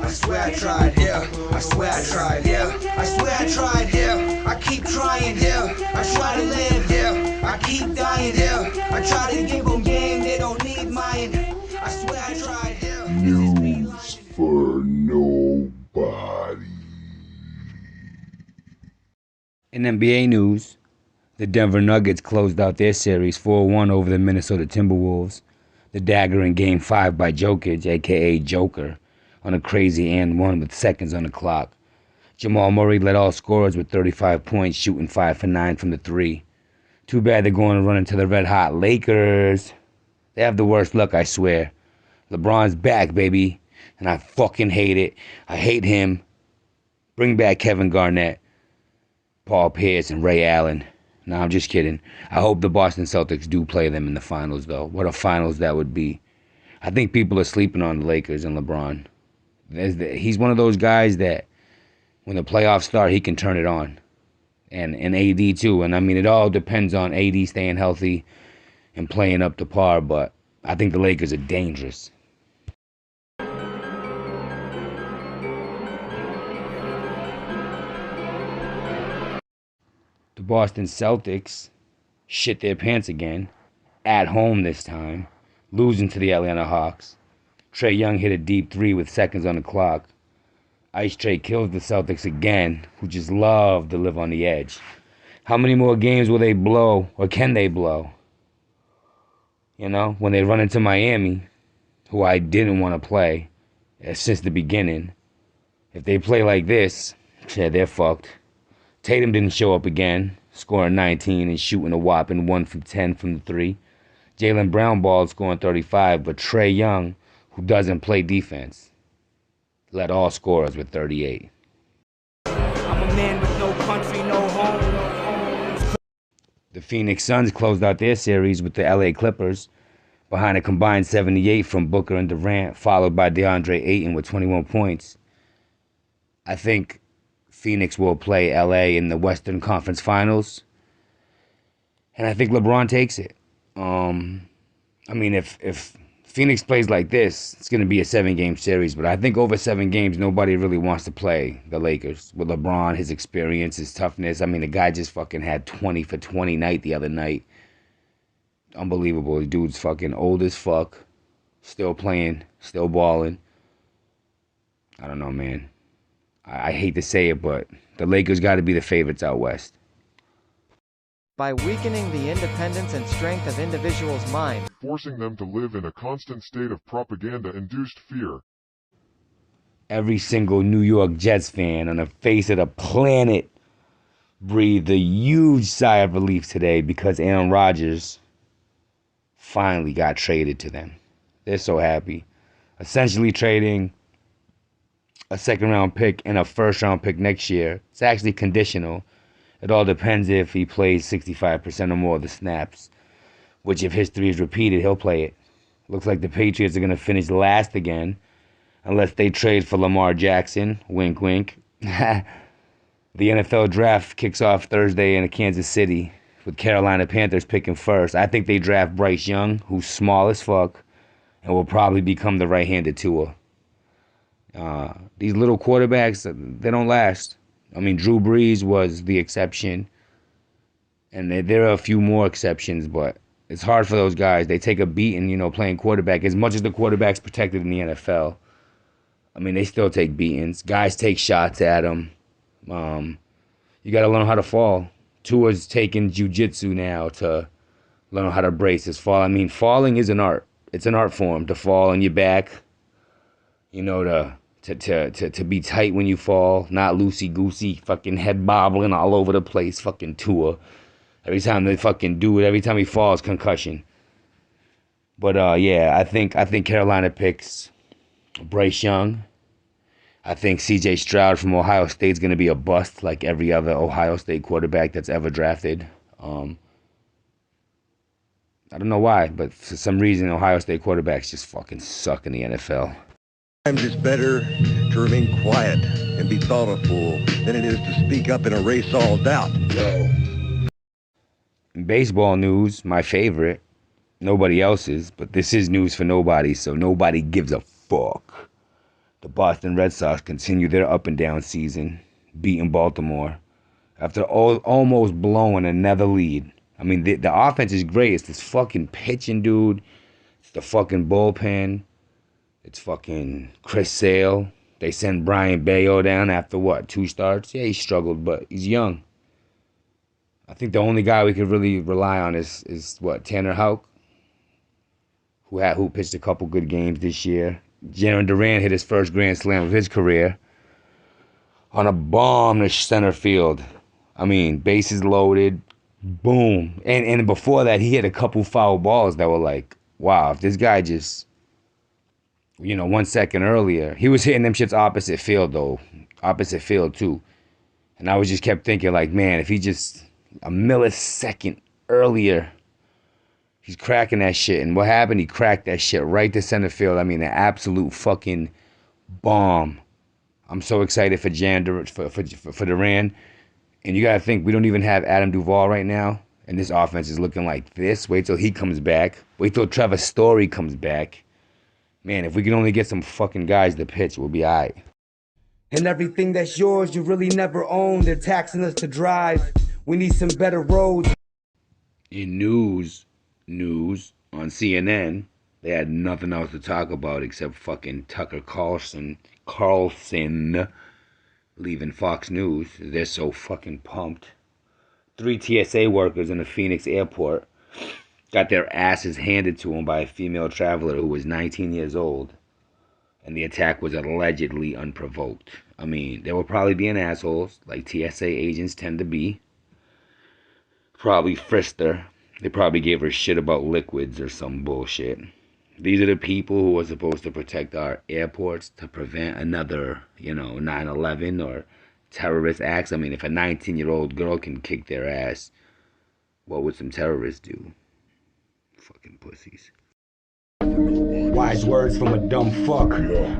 I swear I tried, yeah. I swear I tried, yeah. I swear I tried, yeah. I keep trying, yeah. I try to live, yeah. I keep dying, yeah. I try to give them game, they don't need mine. I swear I tried, yeah. News for nobody. In NBA news, the Denver Nuggets closed out their series 4-1 over the Minnesota Timberwolves. The dagger in Game 5 by Jokic, aka Joker, on a crazy and one with seconds on the clock. Jamal Murray led all scorers with 35 points, shooting 5 for 9 from the three. Too bad they're going to run into the red-hot Lakers. They have the worst luck, I swear. LeBron's back, baby, and I fucking hate it. I hate him. Bring back Kevin Garnett, Paul Pierce, and Ray Allen. No, I'm just kidding. I hope the Boston Celtics do play them in the finals, though. What a finals that would be. I think people are sleeping on the Lakers and LeBron. He's one of those guys that when the playoffs start, he can turn it on. And AD, too. And, I mean, it all depends on AD staying healthy and playing up to par. But I think the Lakers are dangerous. The Boston Celtics shit their pants again, at home this time, losing to the Atlanta Hawks. Trae Young hit a deep three with seconds on the clock. Ice Trae kills the Celtics again, who just love to live on the edge. How many more games will they blow, or can they blow? You know, when they run into Miami, who I didn't want to play since the beginning. If they play like this, yeah, they're fucked. Tatum didn't show up again, scoring 19 and shooting a whopping 1 for 10 from the three. Jaylen Brown balled, scoring 35, but Trae Young, who doesn't play defense, led all scorers with 38. I'm a man with no country, no home. The Phoenix Suns closed out their series with the LA Clippers behind a combined 78 from Booker and Durant, followed by DeAndre Ayton with 21 points. I think Phoenix will play LA in the Western Conference Finals, and I think LeBron takes it. I mean, if Phoenix plays like this, it's going to be a 7-game series, but I think over 7 games, nobody really wants to play the Lakers. With LeBron, his experience, his toughness. I mean, the guy just fucking had 20 for 20 night the other night. Unbelievable. The dude's fucking old as fuck. Still playing, still balling. I don't know, man. I hate to say it, but the Lakers got to be the favorites out west. By weakening the independence and strength of individuals' mind, Forcing them to live in a constant state of propaganda-induced fear. Every single New York Jets fan on the face of the planet breathed a huge sigh of relief today because Aaron Rodgers finally got traded to them. They're so happy. Essentially trading a 2nd-round pick and a 1st-round pick next year. It's actually conditional. It all depends if he plays 65% or more of the snaps, which if history is repeated, he'll play it. Looks like the Patriots are going to finish last again, unless they trade for Lamar Jackson. Wink, wink. The NFL draft kicks off Thursday in Kansas City with Carolina Panthers picking first. I think they draft Bryce Young, who's small as fuck, and will probably become the right-handed Tua. These little quarterbacks, they don't last. I mean, Drew Brees was the exception, and there are a few more exceptions, but it's hard for those guys. They take a beating, playing quarterback. As much as the quarterback's protected in the NFL, I mean, they still take beatings. Guys take shots at them. You got to learn how to fall. Tua's taking jiu-jitsu now to learn how to brace his fall. I mean, falling is an art. It's an art form to fall on your back, to be tight when you fall, not loosey-goosey, fucking head bobbling all over the place, fucking Tua. Every time they fucking do it, every time he falls, concussion. But, yeah, I think Carolina picks Bryce Young. I think C.J. Stroud from Ohio State's going to be a bust like every other Ohio State quarterback that's ever drafted. I don't know why, but for some reason, Ohio State quarterbacks just fucking suck in the NFL. Sometimes it's better to remain quiet and be thought a fool than it is to speak up and erase all doubt. In baseball news, my favorite, nobody else's, but this is news for nobody, so nobody gives a fuck. The Boston Red Sox continue their up and down season, beating Baltimore after almost blowing another lead. I mean, the offense is great. It's this fucking pitching, dude. It's the fucking bullpen. It's fucking Chris Sale. They send Brian Bayo down after what, 2 starts? Yeah, he struggled, but he's young. I think the only guy we could really rely on is what, Tanner Houck, who pitched a couple good games this year. Jarren Duran hit his first grand slam of his career on a bomb to center field. I mean, bases loaded, boom. And before that, he hit a couple foul balls that were like, wow, if this guy just, 1 second earlier, he was hitting them shits opposite field though, opposite field too. And I was just kept thinking like, man, if he just a millisecond earlier, he's cracking that shit. And what happened? He cracked that shit right to center field. I mean, an absolute fucking bomb. I'm so excited for for Duran. And you gotta think, we don't even have Adam Duvall right now, and this offense is looking like this. Wait till he comes back. Wait till Trevor Story comes back. Man, if we can only get some fucking guys to pitch, we'll be alright. And everything that's yours, you really never own. They're taxing us to drive. We need some better roads. In news on CNN, they had nothing else to talk about except fucking Tucker Carlson leaving Fox News. They're so fucking pumped. 3 TSA workers in the Phoenix airport got their asses handed to them by a female traveler who was 19 years old. And the attack was allegedly unprovoked. I mean, they were probably being assholes, like TSA agents tend to be. Probably frisked her. They probably gave her shit about liquids or some bullshit. These are the people who are supposed to protect our airports to prevent another, 9/11 or terrorist acts. I mean, if a 19-year-old girl can kick their ass, what would some terrorists do? Fucking pussies. Wise words from a dumb fuck.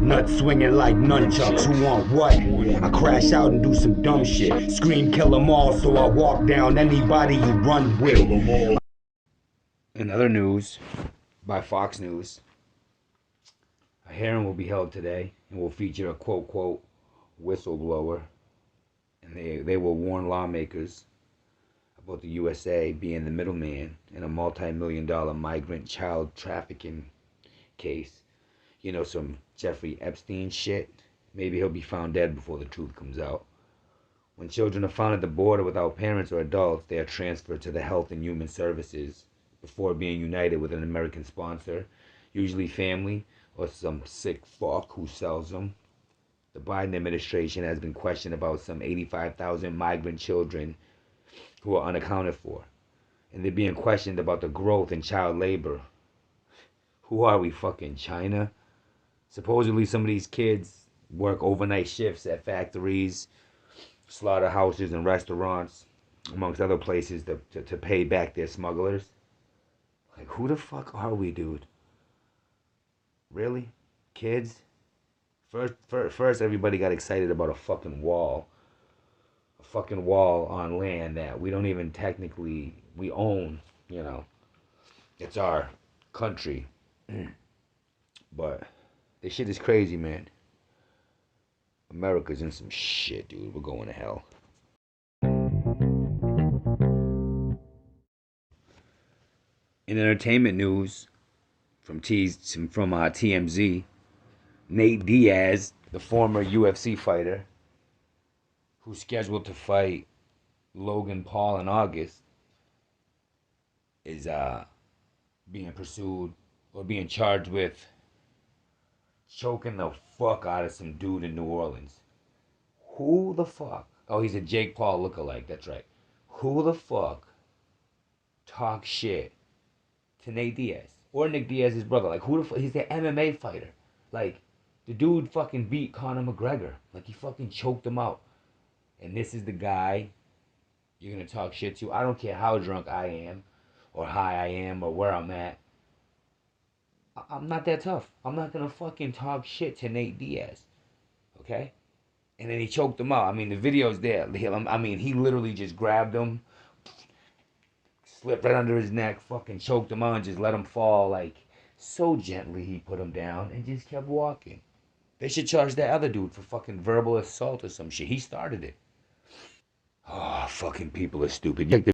Nuts swinging like nunchucks. Who want what? I crash out and do some dumb shit. Scream, kill them all, so I walk down anybody you run with. In other news, by Fox News, a hearing will be held today and will feature a quote whistleblower. And they will warn lawmakers about the USA being the middleman in a multi-million-dollar migrant child trafficking case. Some Jeffrey Epstein shit. Maybe he'll be found dead before the truth comes out. When children are found at the border without parents or adults, they are transferred to the Health and Human Services before being united with an American sponsor, usually family or some sick fuck who sells them. The Biden administration has been questioned about some 85,000 migrant children who are unaccounted for. And they're being questioned about the growth in child labor. Who are we, fucking China? Supposedly some of these kids work overnight shifts at factories, slaughterhouses, and restaurants, amongst other places to pay back their smugglers. Like, who the fuck are we, dude? Really? Kids? First everybody got excited about a fucking wall. A fucking wall on land that we don't even technically, we own, It's our country. But this shit is crazy, man. America's in some shit, dude. We're going to hell. In entertainment news, from TMZ, Nate Diaz, the former UFC fighter, who's scheduled to fight Logan Paul in August, is being pursued or being charged with choking the fuck out of some dude in New Orleans. Who the fuck? Oh, he's a Jake Paul lookalike. That's right. Who the fuck talks shit to Nate Diaz or Nick Diaz's brother? Like, who the fuck? He's the MMA fighter. Like, the dude fucking beat Conor McGregor. Like, he fucking choked him out. And this is the guy you're gonna talk shit to. I don't care how drunk I am, or high I am, or where I'm at. I'm not that tough. I'm not gonna fucking talk shit to Nate Diaz. Okay? And then he choked him out. I mean, the video's there. I mean, he literally just grabbed him, slipped right under his neck, fucking choked him out, and just let him fall. Like, so gently he put him down and just kept walking. They should charge that other dude for fucking verbal assault or some shit. He started it. Oh, fucking people are stupid.